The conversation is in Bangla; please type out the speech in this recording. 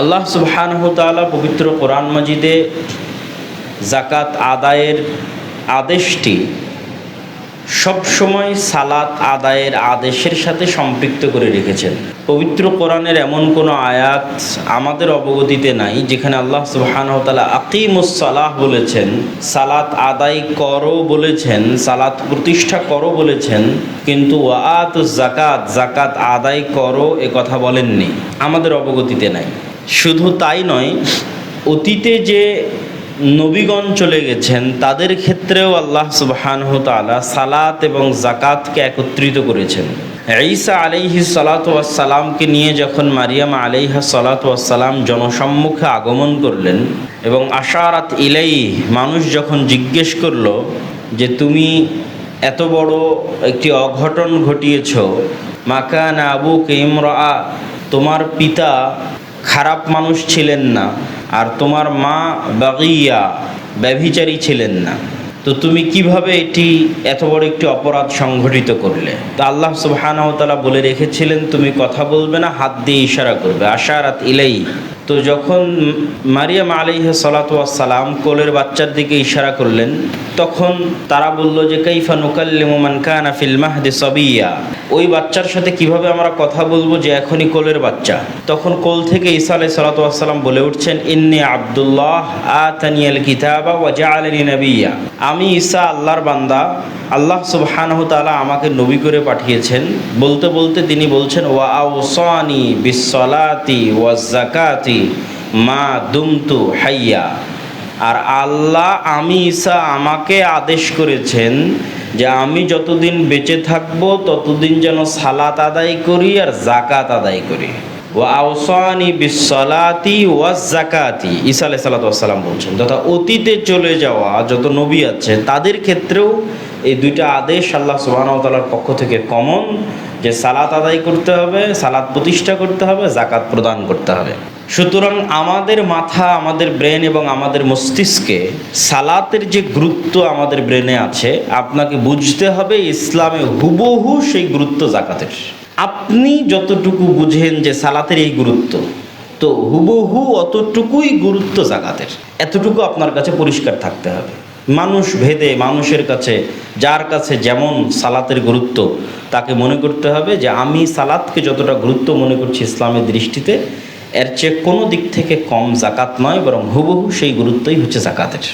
আল্লাহ সুবহানাহু ওয়া তাআলা পবিত্র কোরআন মাজিদে যাকাত আদায়ের আদেশটি সবসময় সালাত আদায়ের আদেশের সাথে সম্পৃক্ত করে রেখেছেন। পবিত্র কোরআনের এমন কোনো আয়াত আমাদের অবগতিতে নাই যেখানে আল্লাহ সুবহানাহু ওয়া তাআলা আকিমুস সালাহ বলেছেন, সালাত আদায় করো বলেছেন, সালাত প্রতিষ্ঠা করো বলেছেন, কিন্তু ওয়াআতুজ যাকাত, যাকাত আদায় করো এ কথা বলেননি, আমাদের অবগতিতে নাই। শুধু তাই নয়, অতীতে যে নবীগণ চলে গেছেন তাদের ক্ষেত্রেও আল্লাহ সুবহানাহু ওয়া তাআলা সালাত এবং যাকাতকে একত্রিত করেছেন। ঈসা আলাইহিস সালাতু ওয়াস সালামকে নিয়ে যখন মারিয়াম আলাইহাস সালাতু ওয়াস সালাম জনসম্মুখে আগমন করলেন এবং আশারাত ইলাইহি, মানুষ যখন জিজ্ঞেস করল যে তুমি এত বড় একটি অঘটন ঘটিয়েছ, মা কানা আবুকা ইমরাআ, তোমার পিতা খারাপ মানুষ ছিলেন না আর তোমার মা বাগিয়া, ব্যভিচারী ছিলেন না, তো তুমি কিভাবে এত বড় একটি অপরাধ সংঘটিত করলে? তো আল্লাহ সুবহানাহু ওয়া তাআলা বলে রেখেছিলেন তুমি কথা বলবে না, হাত দিয়ে ইশারা করবে, আশারাত ইলাই। তো যখন মারিয়াম আলাইহিস সালাতু ওয়াস সালাম কোলের বাচ্চার দিকে ইশারা করলেন, তখন তারা বলল যে কাইফা নুকাল্লিমু মান কানা ফিল মাহদি সাবিয়া, ওই বাচ্চার সাথে কিভাবে আমরা কথা বলবো যে এখনই কোলের বাচ্চা? তখন কোল থেকে ঈসা আলাইহিস সালাতু ওয়াস সালাম বলে উঠছেন, ইন্নী আব্দুল্লাহ আতানিয়াল কিতাবা ওয়া জাআলানি নাবিয়্যা, আমি ঈসা আল্লাহর বান্দা, আল্লাহ সুবহানাহু ওয়া তাআলা আমাকে নবী করে পাঠিয়েছেন। বলতে বলতে তিনি বলছেন ওয়া আওসানি বিসসালাতি ওয়াজ যাকাতি মা দুমতু হাইয়া, আর আল্লাহ আমি ঈসা আমাকে আদেশ করেছেন যে আমি যতদিন বেঁচে থাকবো ততদিন যেন সালাত আদায় করি আর যাকাত আদায় করি। ওয়া আওসানি বিসসালাতি ওয়াজ যাকাতি, ঈসা আলাইহিস সালাতু ওয়াস সালাম বলছেন। তথা অতীতে চলে যাওয়া যত নবী আছে তাদের ক্ষেত্রেও এই দুইটা আদেশ আল্লাহ সুবহানাহু ওয়া তাআলার পক্ষ থেকে কমন, যে সালাত আদায় করতে হবে, সালাত প্রতিষ্ঠা করতে হবে, যাকাত প্রদান করতে হবে। সুতরাং আমাদের মাথা, আমাদের ব্রেন এবং আমাদের মস্তিষ্কে সালাতের যে গুরুত্ব আমাদের ব্রেনে আছে, আপনাকে বুঝতে হবে ইসলামে হুবহু সেই গুরুত্ব যাকাতের। আপনি যতটুকু বুঝেন যে সালাতের এই গুরুত্ব, তো হুবহু অতটুকুই গুরুত্ব যাকাতের। এতটুকু আপনার কাছে পরিষ্কার থাকতে হবে। মানুষ ভেদে, মানুষের কাছে যার কাছে যেমন সালাতের গুরুত্ব, তাকে মনে করতে হবে যে আমি সালাতকে যতটা গুরুত্ব মনে করছি ইসলামের দৃষ্টিতে, এর চেয়ে কোনো দিক থেকে কম যাকাত নয়, বরং হুবহু সেই গুরুত্বই হচ্ছে যাকাতের।